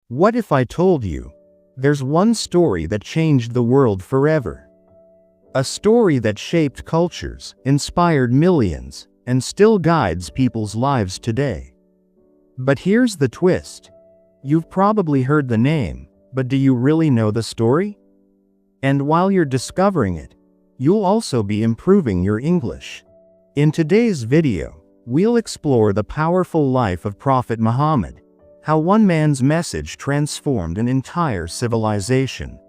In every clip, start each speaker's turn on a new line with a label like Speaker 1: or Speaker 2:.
Speaker 1: What if I told you there's one story that changed the world forever? A story that shaped cultures, inspired millions, and still guides people's lives today. But here's the twist. You've probably heard the name, but do you really know the story? And while you're discovering it, you'll also be improving your English. In today's video, we'll explore the powerful life of Prophet Muhammad, how one man's message transformed an entire civilization.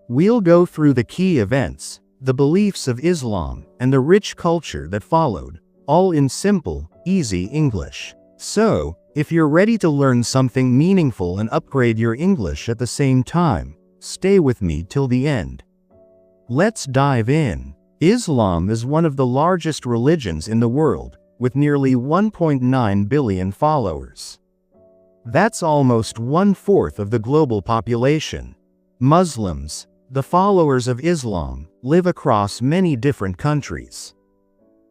Speaker 1: We'll go through the key events, the beliefs of Islam, and the rich culture that followed, all in simple, easy English. So, if you're ready to learn something meaningful and upgrade your English at the same time, stay with me till the end. Let's dive in. Islam is one of the largest religions in the world, with nearly 1.9 billion followers. That's almost 1/4 of the global population. Muslims, the followers of Islam, live across many different countries.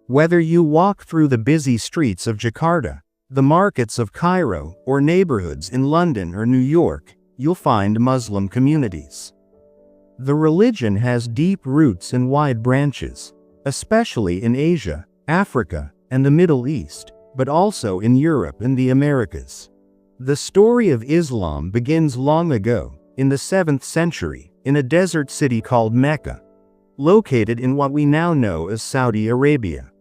Speaker 1: Whether you walk through the busy streets of Jakarta, the markets of Cairo, or neighborhoods in London or New York, you'll find Muslim communities. The religion has deep roots and wide branches, especially in Asia, Africa, and the Middle East, but also in Europe and the Americas. The story of Islam begins long ago, in the 7th century, in a desert city called Mecca, located in what we now know as Saudi Arabia.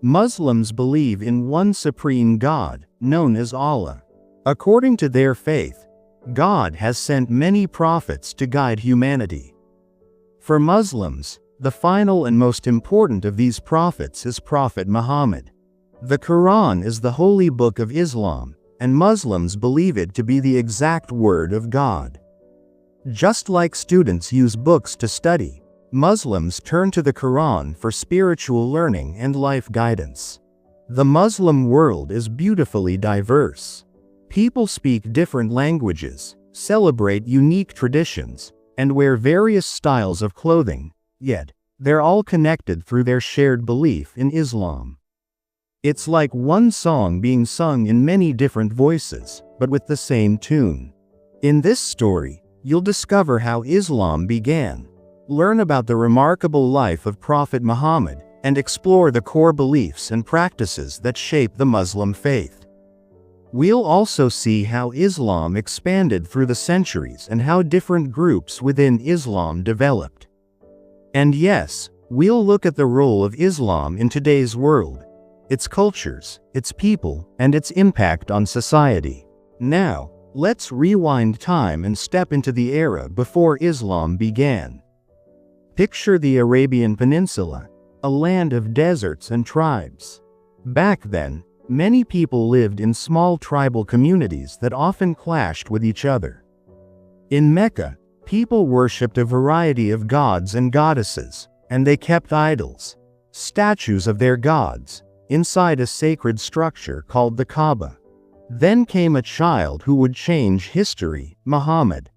Speaker 1: Muslims believe in one supreme God, known as Allah. According to their faith, God has sent many prophets to guide humanity. For Muslims, the final and most important of these prophets is Prophet Muhammad. The Quran is the holy book of Islam, and Muslims believe it to be the exact word of God. Just like students use books to study, Muslims turn to the Quran for spiritual learning and life guidance. The Muslim world is beautifully diverse. People speak different languages, celebrate unique traditions, and wear various styles of clothing, yet, they're all connected through their shared belief in Islam. It's like one song being sung in many different voices, but with the same tune. In this story, you'll discover how Islam began, learn about the remarkable life of Prophet Muhammad, and explore the core beliefs and practices that shape the Muslim faith. We'll also see how Islam expanded through the centuries and how different groups within Islam developed. And yes, we'll look at the role of Islam in today's world, its cultures, its people, and its impact on society. Now, let's rewind time and step into the era before Islam began. Picture the Arabian Peninsula, a land of deserts and tribes. Back then, many people lived in small tribal communities that often clashed with each other. In Mecca, people worshipped a variety of gods and goddesses, and they kept idols, statues of their gods, inside a sacred structure called the Kaaba. Then came a child who would change history, Muhammad.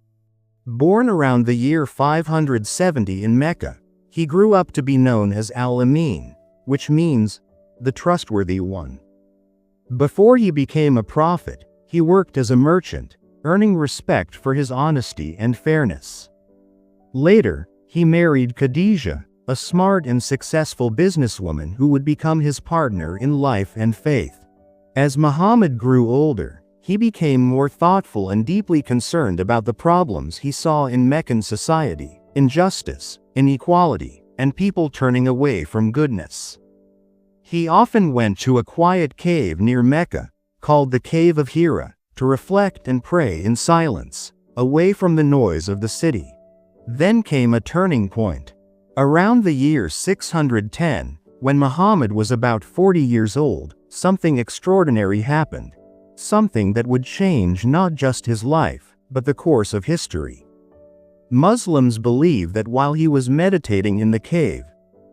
Speaker 1: Born around the year 570 in Mecca, he grew up to be known as Al-Amin, which means, the trustworthy one. Before he became a prophet, he worked as a merchant, earning respect for his honesty and fairness. Later, he married Khadijah, a smart and successful businesswoman who would become his partner in life and faith. As Muhammad grew older, he became more thoughtful and deeply concerned about the problems he saw in Meccan society: injustice, inequality, and people turning away from goodness. He often went to a quiet cave near Mecca, called the Cave of Hira, to reflect and pray in silence, away from the noise of the city. Then came a turning point. Around the year 610, when Muhammad was about 40 years old, something extraordinary happened. Something that would change not just his life, but the course of history. Muslims believe that while he was meditating in the cave,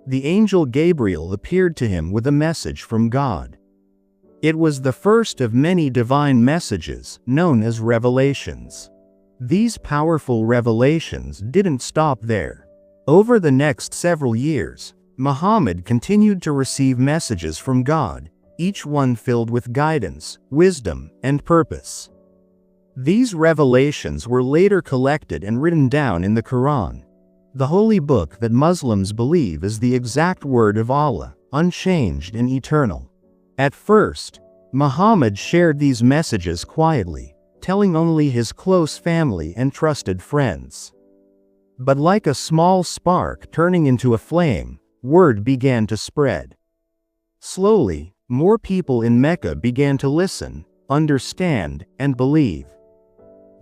Speaker 1: the angel Gabriel appeared to him with a message from God. It was the first of many divine messages, known as revelations. These powerful revelations didn't stop there. Over the next several years, Muhammad continued to receive messages from God, each one filled with guidance, wisdom, and purpose. These revelations were later collected and written down in the Quran, the holy book that Muslims believe is the exact word of Allah, unchanged and eternal. At first, Muhammad shared these messages quietly, telling only his close family and trusted friends. But like a small spark turning into a flame, word began to spread. Slowly, more people in Mecca began to listen, understand, and believe.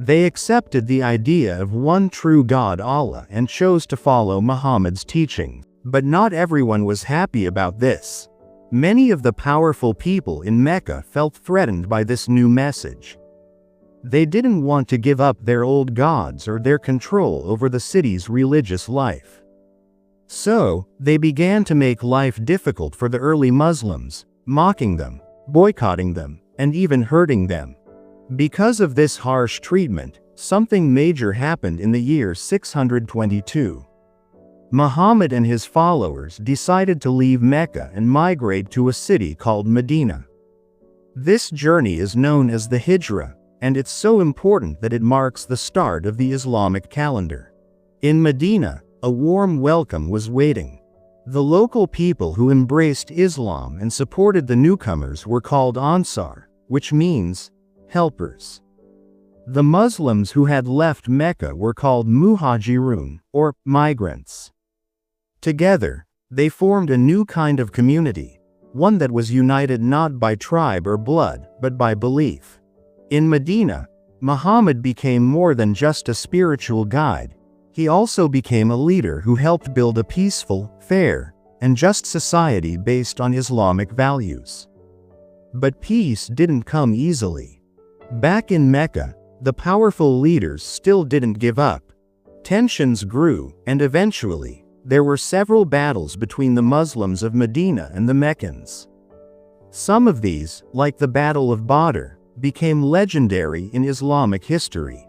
Speaker 1: They accepted the idea of one true God, Allah, and chose to follow Muhammad's teaching. But not everyone was happy about this. Many of the powerful people in Mecca felt threatened by this new message. They didn't want to give up their old gods or their control over the city's religious life. So, they began to make life difficult for the early Muslims, mocking them, boycotting them, and even hurting them. Because of this harsh treatment, something major happened in the year 622. Muhammad and his followers decided to leave Mecca and migrate to a city called Medina. This journey is known as the Hijra, and it's so important that it marks the start of the Islamic calendar. In Medina, a warm welcome was waiting. The local people who embraced Islam and supported the newcomers were called Ansar, which means helpers. The Muslims who had left Mecca were called Muhajirun, or migrants. Together, they formed a new kind of community, one that was united not by tribe or blood, but by belief. In Medina, Muhammad became more than just a spiritual guide. He also became a leader who helped build a peaceful, fair, and just society based on Islamic values. But peace didn't come easily. Back in Mecca, the powerful leaders still didn't give up. Tensions grew, and eventually, there were several battles between the Muslims of Medina and the Meccans. Some of these, like the Battle of Badr, became legendary in Islamic history.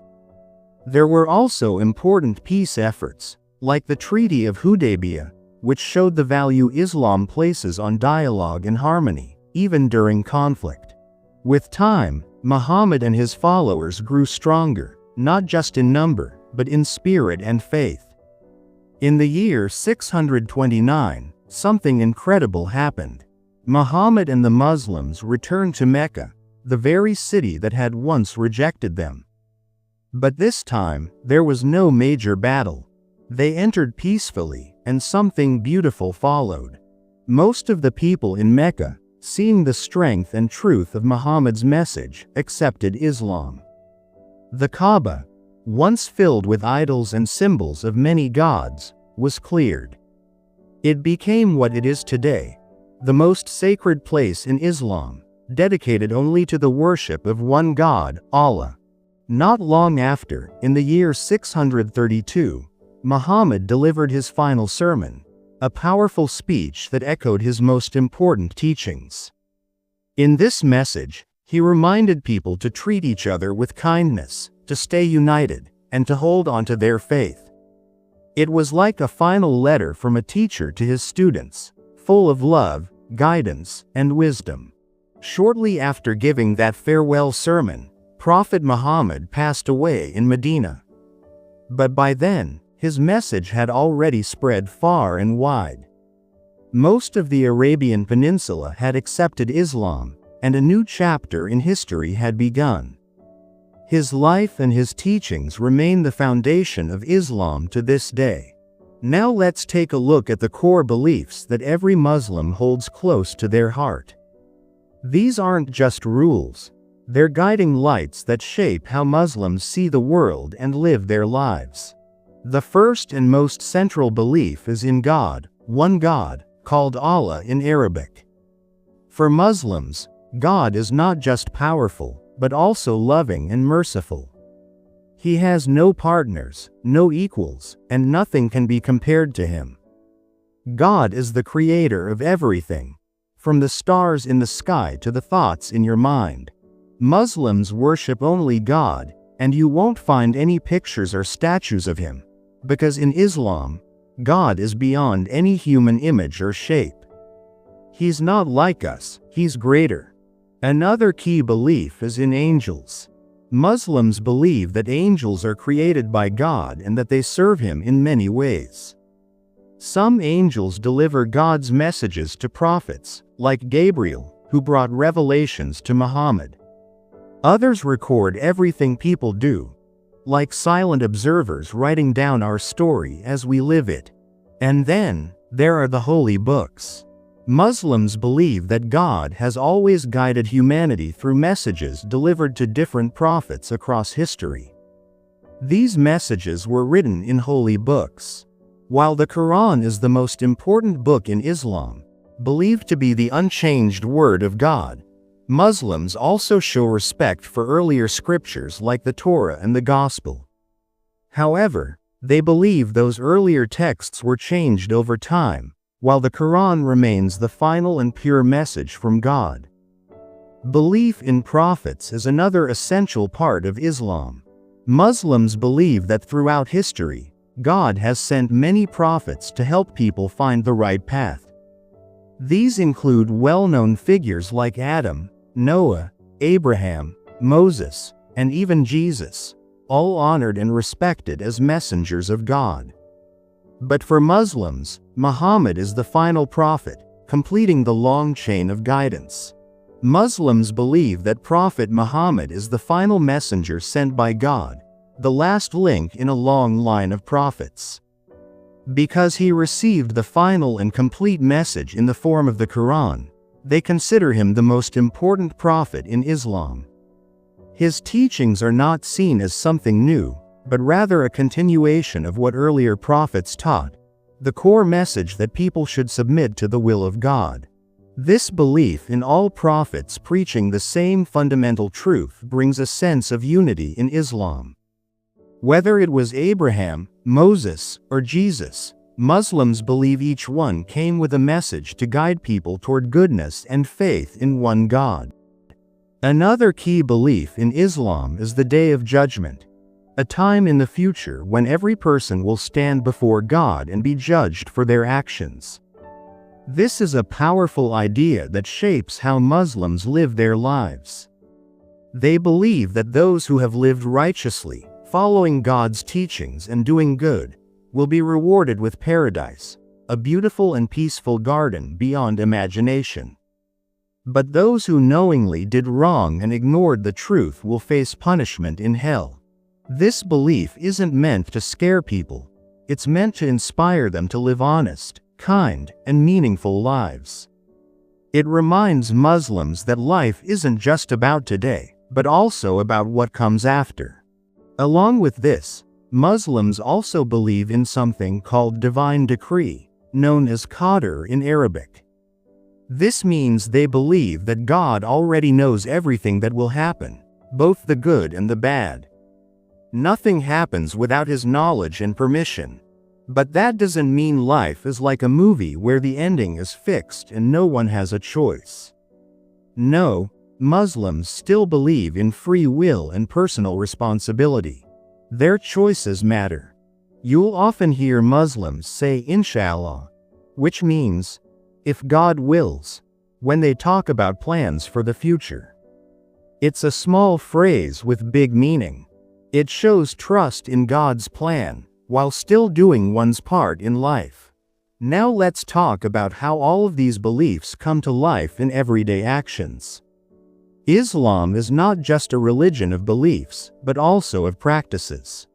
Speaker 1: There were also important peace efforts, like the Treaty of Hudaybiyah, which showed the value Islam places on dialogue and harmony, even during conflict. With time, Muhammad and his followers grew stronger, not just in number, but in spirit and faith. In the year 629, something incredible happened. Muhammad and the Muslims returned to Mecca, the very city that had once rejected them. But this time, there was no major battle. They entered peacefully, and something beautiful followed. Most of the people in Mecca, seeing the strength and truth of Muhammad's message, accepted Islam. The Kaaba, once filled with idols and symbols of many gods, was cleared. It became what it is today, the most sacred place in Islam, dedicated only to the worship of one God, Allah. Not long after, in the year 632, Muhammad delivered his final sermon, a powerful speech that echoed his most important teachings. In this message, he reminded people to treat each other with kindness, to stay united, and to hold on to their faith. It was like a final letter from a teacher to his students, full of love, guidance, and wisdom. Shortly after giving that farewell sermon, Prophet Muhammad passed away in Medina. But by then, his message had already spread far and wide. Most of the Arabian Peninsula had accepted Islam, and a new chapter in history had begun. His life and his teachings remain the foundation of Islam to this day. Now let's take a look at the core beliefs that every Muslim holds close to their heart. These aren't just rules, they're guiding lights that shape how Muslims see the world and live their lives. The first and most central belief is in God, one God, called Allah in Arabic. For Muslims, God is not just powerful, but also loving and merciful. He has no partners, no equals, and nothing can be compared to him. God is the creator of everything, from the stars in the sky to the thoughts in your mind. Muslims worship only God, and you won't find any pictures or statues of him, because in Islam, God is beyond any human image or shape. He's not like us, he's greater. Another key belief is in angels. Muslims believe that angels are created by God and that they serve Him in many ways. Some angels deliver God's messages to prophets, like Gabriel, who brought revelations to Muhammad. Others record everything people do, like silent observers writing down our story as we live it. And then, there are the holy books. Muslims believe that God has always guided humanity through messages delivered to different prophets across history. These messages were written in holy books. While the Quran is the most important book in Islam, believed to be the unchanged word of God, Muslims also show respect for earlier scriptures like the Torah and the Gospel. However, they believe those earlier texts were changed over time, while the Quran remains the final and pure message from God. Belief in prophets is another essential part of Islam. Muslims believe that throughout history, God has sent many prophets to help people find the right path. These include well-known figures like Adam, Noah, Abraham, Moses, and even Jesus, all honored and respected as messengers of God. But for Muslims, Muhammad is the final prophet, completing the long chain of guidance. Muslims believe that Prophet Muhammad is the final messenger sent by God, the last link in a long line of prophets. Because he received the final and complete message in the form of the Quran, they consider him the most important prophet in Islam. His teachings are not seen as something new, but rather a continuation of what earlier prophets taught, the core message that people should submit to the will of God. This belief in all prophets preaching the same fundamental truth brings a sense of unity in Islam. Whether it was Abraham, Moses, or Jesus, Muslims believe each one came with a message to guide people toward goodness and faith in one God. Another key belief in Islam is the Day of Judgment, a time in the future when every person will stand before God and be judged for their actions. This is a powerful idea that shapes how Muslims live their lives. They believe that those who have lived righteously, following God's teachings and doing good, will be rewarded with paradise, a beautiful and peaceful garden beyond imagination. But those who knowingly did wrong and ignored the truth will face punishment in hell. This belief isn't meant to scare people, it's meant to inspire them to live honest, kind, and meaningful lives. It reminds Muslims that life isn't just about today, but also about what comes after. Along with this, Muslims also believe in something called divine decree, known as qadr in Arabic. This means they believe that God already knows everything that will happen, both the good and the bad. Nothing happens without His knowledge and permission. But that doesn't mean life is like a movie where the ending is fixed and no one has a choice. No, Muslims still believe in free will and personal responsibility. Their choices matter. You'll often hear Muslims say Inshallah, which means, if God wills, when they talk about plans for the future. It's a small phrase with big meaning. It shows trust in God's plan, while still doing one's part in life. Now let's talk about how all of these beliefs come to life in everyday actions. Islam is not just a religion of beliefs, but also of practices.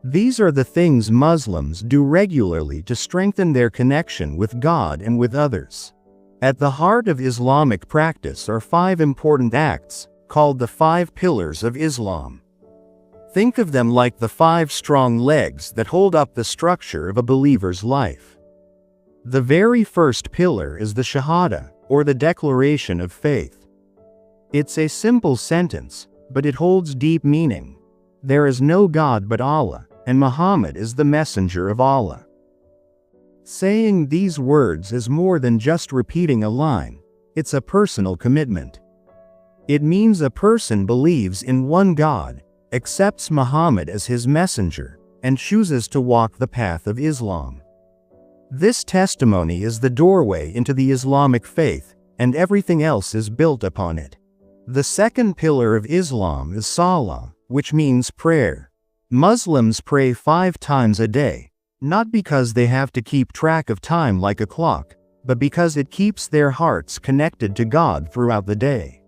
Speaker 1: These are the things Muslims do regularly to strengthen their connection with God and with others. At the heart of Islamic practice are 5 important acts, called the 5 pillars of Islam. Think of them like the 5 strong legs that hold up the structure of a believer's life. The very first pillar is the Shahada, or the declaration of faith. It's a simple sentence, but it holds deep meaning. There is no God but Allah, and Muhammad is the messenger of Allah. Saying these words is more than just repeating a line, it's a personal commitment. It means a person believes in one God, accepts Muhammad as his messenger, and chooses to walk the path of Islam. This testimony is the doorway into the Islamic faith, and everything else is built upon it. The second pillar of Islam is Salah, which means prayer. Muslims pray 5 times a day, not because they have to keep track of time like a clock, but because it keeps their hearts connected to God throughout the day.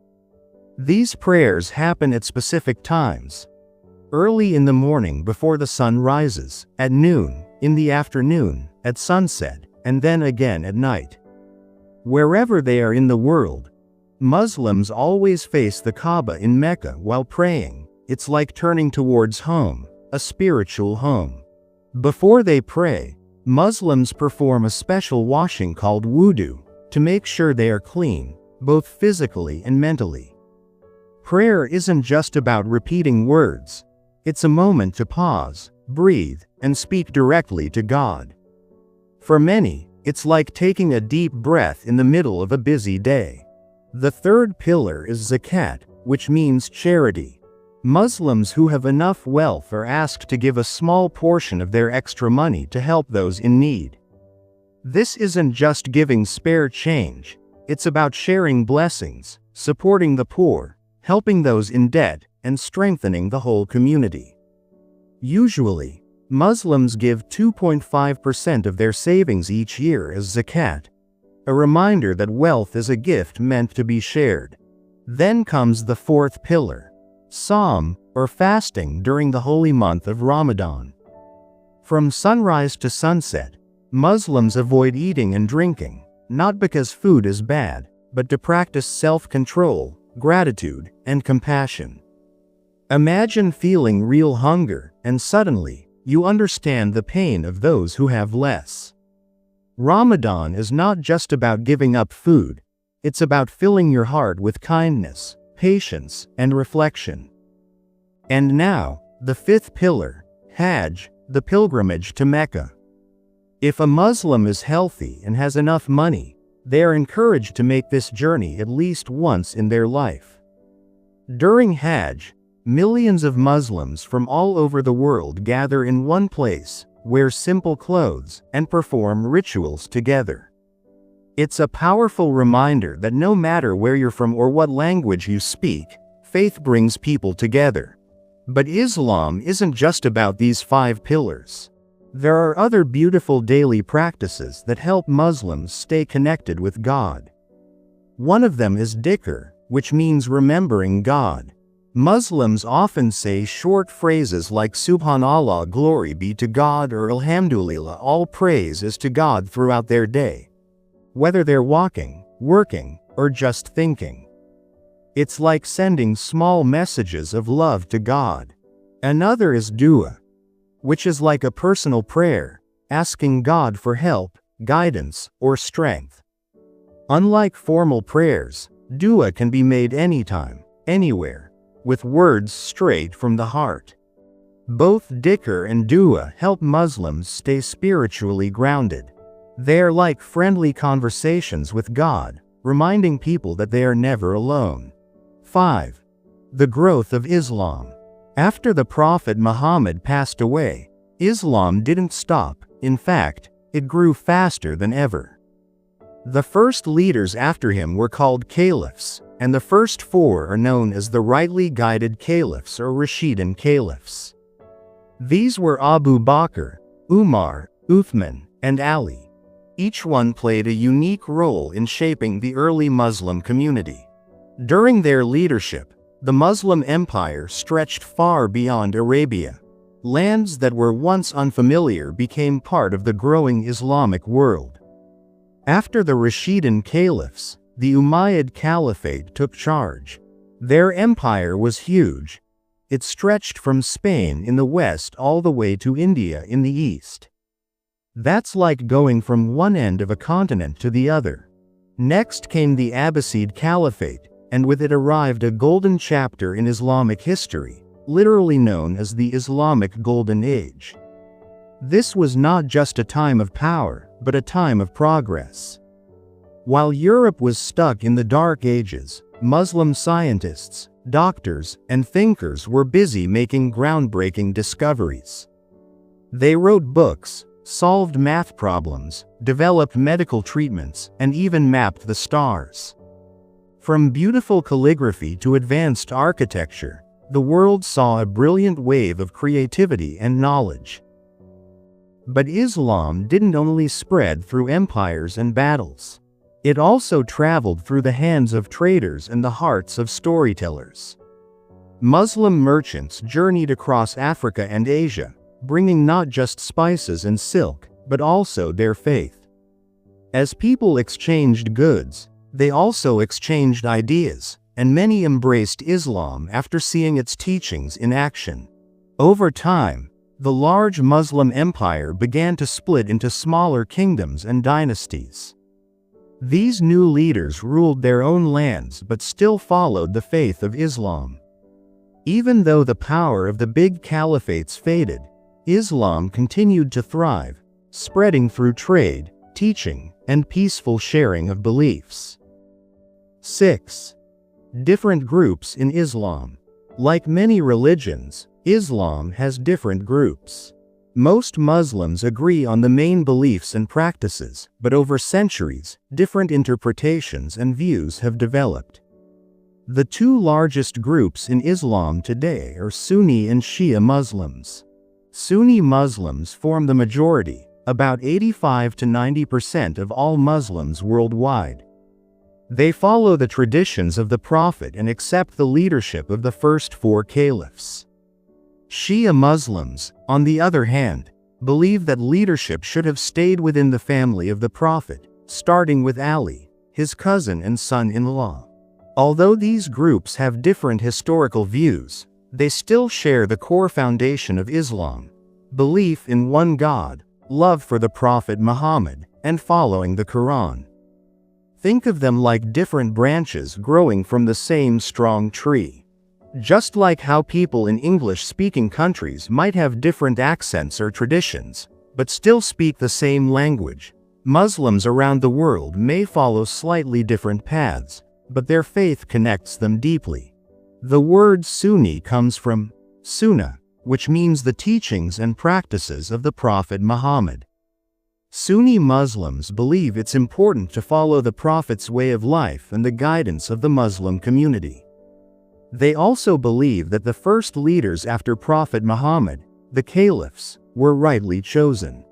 Speaker 1: These prayers happen at specific times. Early in the morning before the sun rises, at noon, in the afternoon, at sunset, and then again at night. Wherever they are in the world, Muslims always face the Kaaba in Mecca while praying. It's like turning towards home, a spiritual home. Before they pray, Muslims perform a special washing called wudu to make sure they are clean, both physically and mentally. Prayer isn't just about repeating words. It's a moment to pause, breathe, and speak directly to God. For many, it's like taking a deep breath in the middle of a busy day. The third pillar is zakat, which means charity. Muslims who have enough wealth are asked to give a small portion of their extra money to help those in need. This isn't just giving spare change, it's about sharing blessings, supporting the poor, helping those in debt, and strengthening the whole community. Usually, Muslims give 2.5% of their savings each year as zakat, a reminder that wealth is a gift meant to be shared. Then comes the fourth pillar, Sawm, or fasting during the holy month of Ramadan. From sunrise to sunset, Muslims avoid eating and drinking, not because food is bad, but to practice self-control, gratitude, and compassion. Imagine feeling real hunger, and suddenly, you understand the pain of those who have less. Ramadan is not just about giving up food, it's about filling your heart with kindness, patience, and reflection. And now, the fifth pillar, Hajj, the pilgrimage to Mecca. If a Muslim is healthy and has enough money, they are encouraged to make this journey at least once in their life. During Hajj, millions of Muslims from all over the world gather in one place, wear simple clothes, and perform rituals together. It's a powerful reminder that no matter where you're from or what language you speak, faith brings people together. But Islam isn't just about these 5 pillars. There are other beautiful daily practices that help Muslims stay connected with God. One of them is dhikr, which means remembering God. Muslims often say short phrases like Subhanallah, glory be to God, or Alhamdulillah, all praise is to God, throughout their day. Whether they're walking, working, or just thinking. It's like sending small messages of love to God. Another is dua, which is like a personal prayer, asking God for help, guidance, or strength. Unlike formal prayers, dua can be made anytime, anywhere, with words straight from the heart. Both dhikr and dua help Muslims stay spiritually grounded. They are like friendly conversations with God, reminding people that they are never alone. 5. The growth of Islam. After the Prophet Muhammad passed away, Islam didn't stop. In fact, it grew faster than ever. The first leaders after him were called caliphs, and the first 4 are known as the rightly guided caliphs or Rashidun caliphs. These were Abu Bakr, Umar, Uthman, and Ali. Each one played a unique role in shaping the early Muslim community. During their leadership, the Muslim empire stretched far beyond Arabia. Lands that were once unfamiliar became part of the growing Islamic world. After the Rashidun caliphs, the Umayyad Caliphate took charge. Their empire was huge. It stretched from Spain in the west all the way to India in the east. That's like going from one end of a continent to the other. Next came the Abbasid Caliphate, and with it arrived a golden chapter in Islamic history, literally known as the Islamic Golden Age. This was not just a time of power, but a time of progress. While Europe was stuck in the Dark Ages, Muslim scientists, doctors, and thinkers were busy making groundbreaking discoveries. They wrote books, solved math problems, developed medical treatments, and even mapped the stars. From beautiful calligraphy to advanced architecture, the world saw a brilliant wave of creativity and knowledge. But Islam didn't only spread through empires and battles. It also traveled through the hands of traders and the hearts of storytellers. Muslim merchants journeyed across Africa and Asia, bringing not just spices and silk, but also their faith. As people exchanged goods, they also exchanged ideas, and many embraced Islam after seeing its teachings in action. Over time, the large Muslim empire began to split into smaller kingdoms and dynasties. These new leaders ruled their own lands but still followed the faith of Islam. Even though the power of the big caliphates faded, Islam continued to thrive, spreading through trade, teaching, and peaceful sharing of beliefs. 6. Different groups in Islam. Like many religions, Islam has different groups. Most Muslims agree on the main beliefs and practices, but over centuries, different interpretations and views have developed. The two largest groups in Islam today are Sunni and Shia Muslims. Sunni Muslims form the majority, about 85 to 90% of all Muslims worldwide. They follow the traditions of the Prophet and accept the leadership of the first four caliphs. Shia Muslims, on the other hand, believe that leadership should have stayed within the family of the Prophet, starting with Ali, his cousin and son-in-law. Although these groups have different historical views, they still share the core foundation of Islam: belief in one God, love for the Prophet Muhammad, and following the Quran. Think of them like different branches growing from the same strong tree. Just like how people in English-speaking countries might have different accents or traditions, but still speak the same language, Muslims around the world may follow slightly different paths, but their faith connects them deeply. The word Sunni comes from Sunnah, which means the teachings and practices of the Prophet Muhammad. Sunni Muslims believe it's important to follow the Prophet's way of life and the guidance of the Muslim community. They also believe that the first leaders after Prophet Muhammad, the caliphs, were rightly chosen.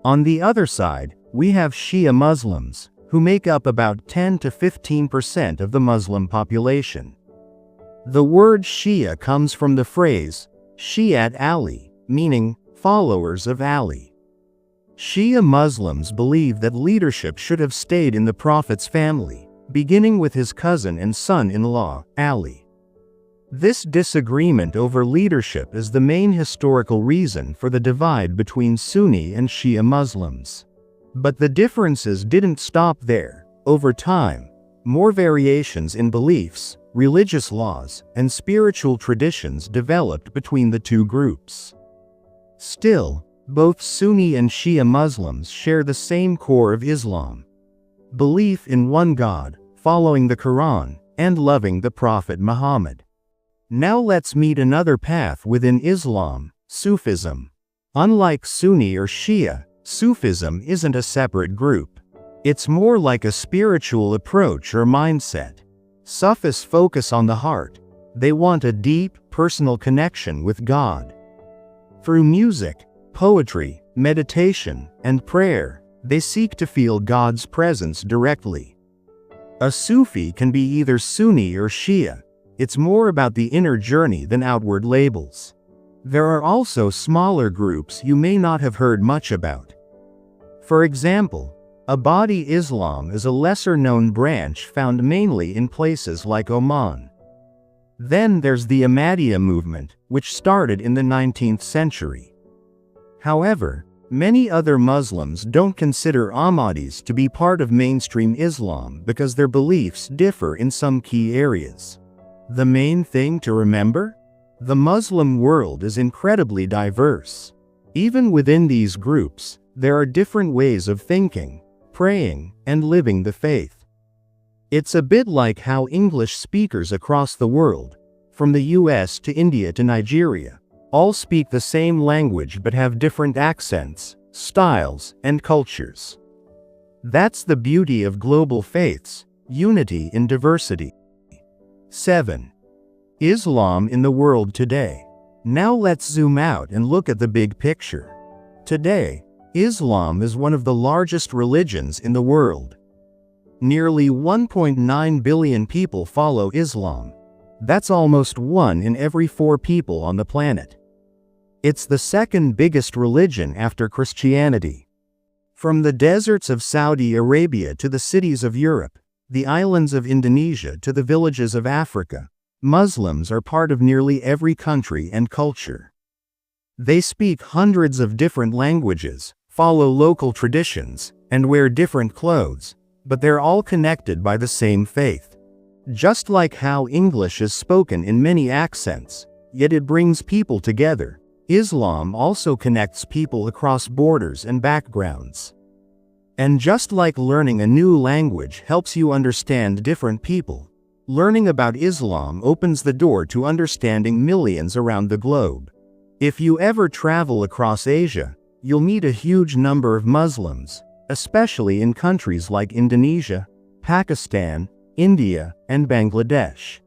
Speaker 1: On the other side, we have Shia Muslims, who make up about 10 to 15% of the Muslim population. The word Shia comes from the phrase, Shi'at Ali, meaning, followers of Ali. Shia Muslims believe that leadership should have stayed in the Prophet's family, beginning with his cousin and son-in-law, Ali. This disagreement over leadership is the main historical reason for the divide between Sunni and Shia Muslims. But the differences didn't stop there. Over time, more variations in beliefs, religious laws, and spiritual traditions developed between the two groups. Still, both Sunni and Shia Muslims share the same core of Islam: belief in one God, following the Quran, and loving the Prophet Muhammad. Now let's meet another path within Islam: Sufism. Unlike Sunni or Shia, Sufism isn't a separate group. It's more like a spiritual approach or mindset. Sufis focus on the heart. They want a deep, personal connection with God. Through music, poetry, meditation, and prayer, they seek to feel God's presence directly. A Sufi can be either Sunni or Shia. It's more about the inner journey than outward labels. There are also smaller groups you may not have heard much about. For example, Abadi Islam is a lesser-known branch found mainly in places like Oman. Then there's the Ahmadiyya movement, which started in the 19th century. However, many other Muslims don't consider Ahmadis to be part of mainstream Islam because their beliefs differ in some key areas. The main thing to remember? The Muslim world is incredibly diverse. Even within these groups, there are different ways of thinking, praying, and living the faith. It's a bit like how English speakers across the world, from the US to India to Nigeria, all speak the same language but have different accents, styles, and cultures. That's the beauty of global faiths. Unity in diversity. 7. Islam in the world today. Now let's zoom out and look at the big picture. Today, Islam is one of the largest religions in the world. Nearly 1.9 billion people follow Islam. That's almost 1 in every 4 people on the planet. It's the second biggest religion after Christianity. From the deserts of Saudi Arabia to the cities of Europe, the islands of Indonesia to the villages of Africa, Muslims are part of nearly every country and culture. They speak hundreds of different languages, follow local traditions, and wear different clothes, but they're all connected by the same faith. Just like how English is spoken in many accents, yet it brings people together, Islam also connects people across borders and backgrounds. And just like learning a new language helps you understand different people, learning about Islam opens the door to understanding millions around the globe. If you ever travel across Asia, you'll meet a huge number of Muslims, especially in countries like Indonesia, Pakistan, India, and Bangladesh.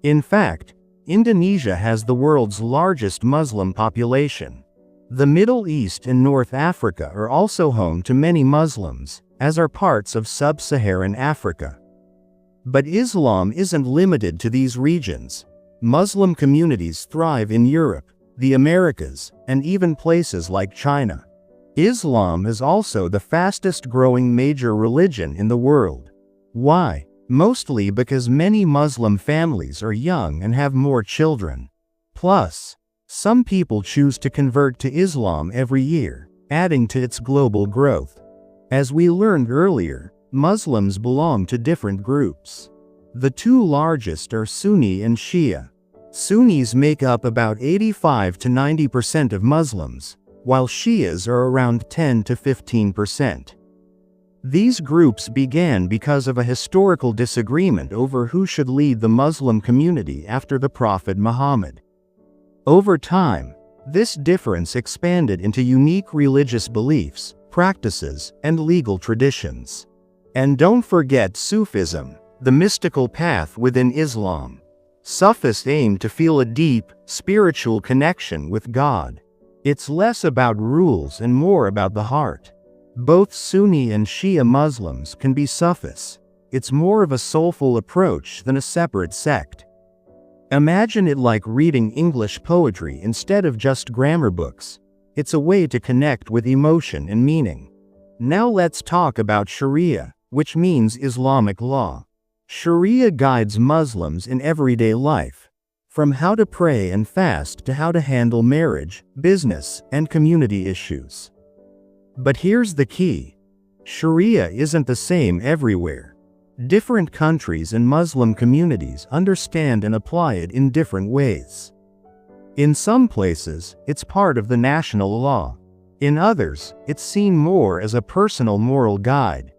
Speaker 1: In fact, Indonesia has the world's largest Muslim population. The Middle East and North Africa are also home to many Muslims, as are parts of sub-Saharan Africa. But Islam isn't limited to these regions. Muslim communities thrive in Europe, the Americas, and even places like China. Islam is also the fastest-growing major religion in the world. Why? Mostly because many Muslim families are young and have more children. Plus, some people choose to convert to Islam every year, adding to its global growth. As we learned earlier, Muslims belong to different groups. The 2 largest are Sunni and Shia. Sunnis make up about 85 to 90% of Muslims, while Shias are around 10 to 15%. These groups began because of a historical disagreement over who should lead the Muslim community after the Prophet Muhammad. Over time, this difference expanded into unique religious beliefs, practices, and legal traditions. And don't forget Sufism, the mystical path within Islam. Sufis aim to feel a deep, spiritual connection with God. It's less about rules and more about the heart. Both Sunni and Shia Muslims can be Sufis. It's more of a soulful approach than a separate sect. Imagine it like reading English poetry instead of just grammar books. It's a way to connect with emotion and meaning. Now let's talk about Sharia, which means Islamic law. Sharia guides Muslims in everyday life, from how to pray and fast to how to handle marriage, business, and community issues. But here's the key. Sharia isn't the same everywhere. Different countries and Muslim communities understand and apply it in different ways. In some places, it's part of the national law. In others, it's seen more as a personal moral guide.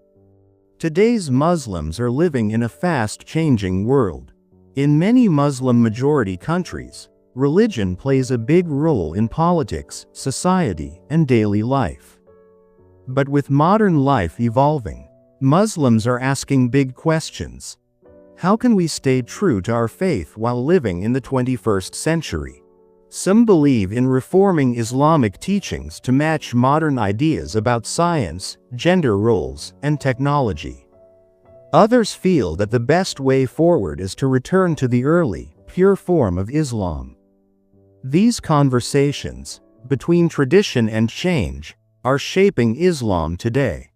Speaker 1: Today's Muslims are living in a fast-changing world. In many Muslim-majority countries, religion plays a big role in politics, society, and daily life. But with modern life evolving, Muslims are asking big questions. How can we stay true to our faith while living in the 21st century? Some believe in reforming Islamic teachings to match modern ideas about science, gender roles, and technology. Others feel that the best way forward is to return to the early, pure form of Islam. These conversations, between tradition and change, are shaping Islam today.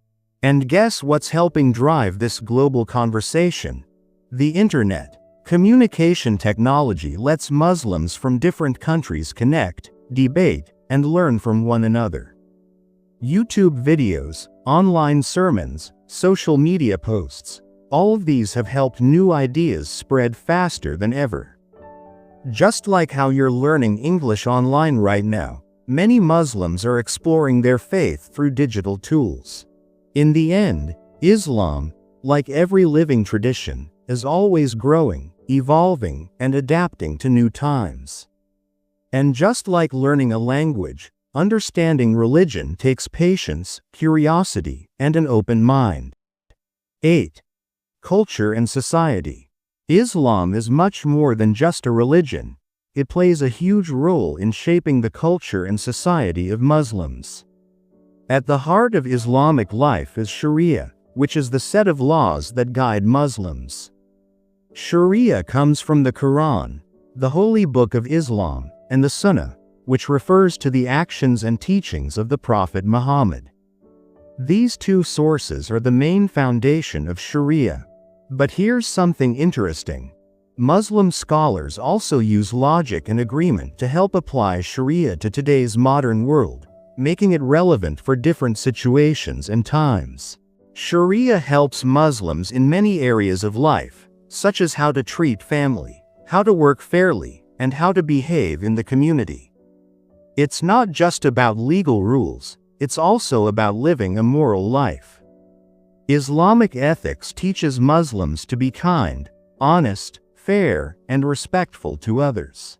Speaker 1: And guess what's helping drive this global conversation? The Internet. Communication technology lets Muslims from different countries connect, debate, and learn from one another. YouTube videos, online sermons, social media posts, all of these have helped new ideas spread faster than ever. Just like how you're learning English online right now, many Muslims are exploring their faith through digital tools. In the end, Islam, like every living tradition, is always growing, evolving, and adapting to new times. And just like learning a language, understanding religion takes patience, curiosity, and an open mind. 8. culture and society. Islam is much more than just a religion. It plays a huge role in shaping the culture and society of Muslims. At the heart of Islamic life is Sharia, which is the set of laws that guide Muslims. Sharia comes from the Quran, the holy book of Islam, and the Sunnah, which refers to the actions and teachings of the Prophet Muhammad. These two sources are the main foundation of Sharia. But here's something interesting. Muslim scholars also use logic and agreement to help apply Sharia to today's modern world, making it relevant for different situations and times. Sharia helps Muslims in many areas of life, such as how to treat family, how to work fairly, and how to behave in the community. It's not just about legal rules, it's also about living a moral life. Islamic ethics teaches Muslims to be kind, honest, fair, and respectful to others.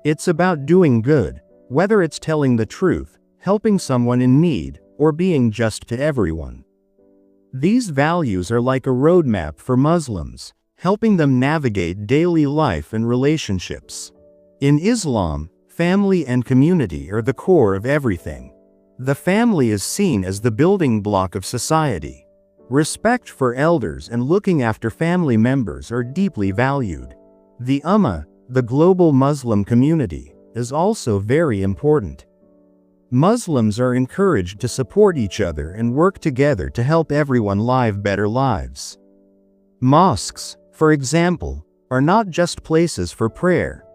Speaker 1: It's about doing good, whether it's telling the truth, helping someone in need, or being just to everyone. These values are like a roadmap for Muslims, helping them navigate daily life and relationships. In Islam, family and community are the core of everything. The family is seen as the building block of society. Respect for elders and looking after family members are deeply valued. The Ummah, the global Muslim community, is also very important. Muslims are encouraged to support each other and work together to help everyone live better lives. Mosques, for example, are not just places for prayer.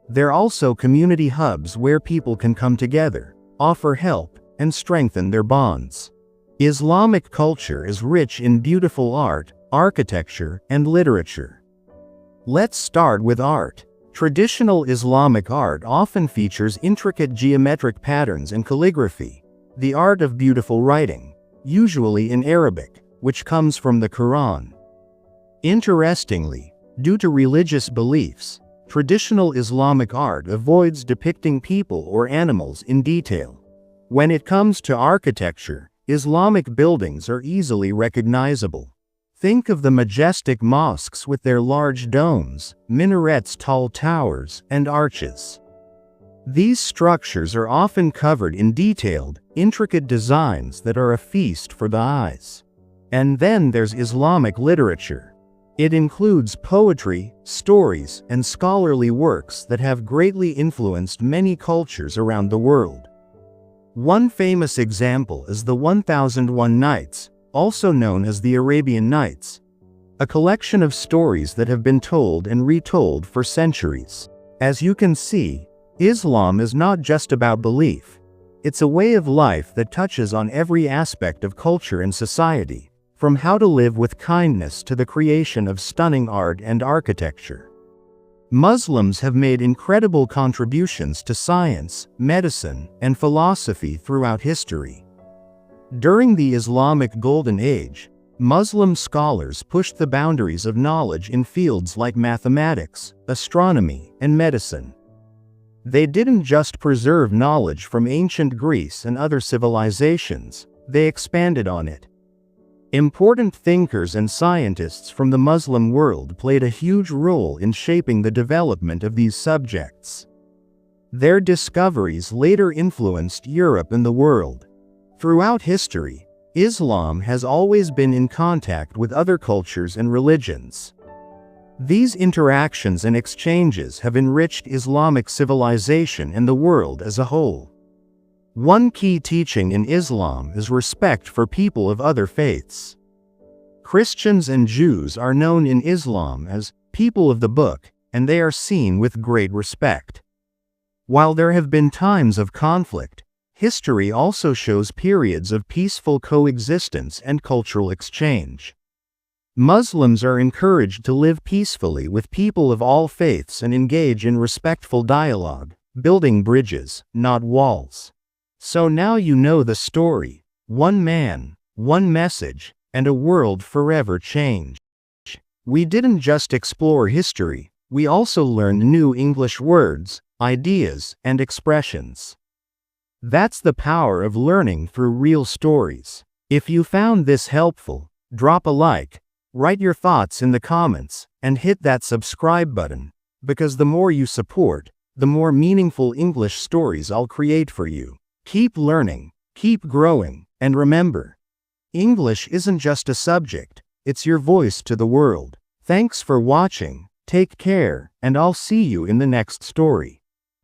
Speaker 1: They're also community hubs where people can come together, offer help, and strengthen their bonds. Islamic culture is rich in beautiful art, architecture, and literature. Let's start with art. Traditional Islamic art often features intricate geometric patterns and calligraphy, the art of beautiful writing, usually in Arabic, which comes from the Quran. Interestingly, due to religious beliefs, traditional Islamic art avoids depicting people or animals in detail. When it comes to architecture, Islamic buildings are easily recognizable. Think of the majestic mosques with their large domes, minarets, tall towers, and arches. These structures are often covered in detailed, intricate designs that are a feast for the eyes. And then there's Islamic literature. It includes poetry, stories, and scholarly works that have greatly influenced many cultures around the world. One famous example is the 1001 Nights, also known as the Arabian Nights, a collection of stories that have been told and retold for centuries. As you can see, Islam is not just about belief. It's a way of life that touches on every aspect of culture and society, from how to live with kindness to the creation of stunning art and architecture. Muslims have made incredible contributions to science, medicine, and philosophy throughout history. During the Islamic Golden Age, Muslim scholars pushed the boundaries of knowledge in fields like mathematics, astronomy, and medicine. They didn't just preserve knowledge from ancient Greece and other civilizations, they expanded on it. Important thinkers and scientists from the Muslim world played a huge role in shaping the development of these subjects. Their discoveries later influenced Europe and the world. Throughout history, Islam has always been in contact with other cultures and religions. These interactions and exchanges have enriched Islamic civilization and the world as a whole. One key teaching in Islam is respect for people of other faiths. Christians and Jews are known in Islam as people of the book, and they are seen with great respect. While there have been times of conflict, history also shows periods of peaceful coexistence and cultural exchange. Muslims are encouraged to live peacefully with people of all faiths and engage in respectful dialogue, building bridges, not walls. So now you know the story: one man, one message, and a world forever changed. We didn't just explore history, we also learned new English words, ideas, and expressions. That's the power of learning through real stories. If you found this helpful, drop a like, Write your thoughts in the comments, and hit that subscribe button, because the more you support, the more meaningful English stories I'll create for you. Keep learning, keep growing, and remember, English isn't just a subject, it's your voice to the world. Thanks for watching, take care, and I'll see you in the next story.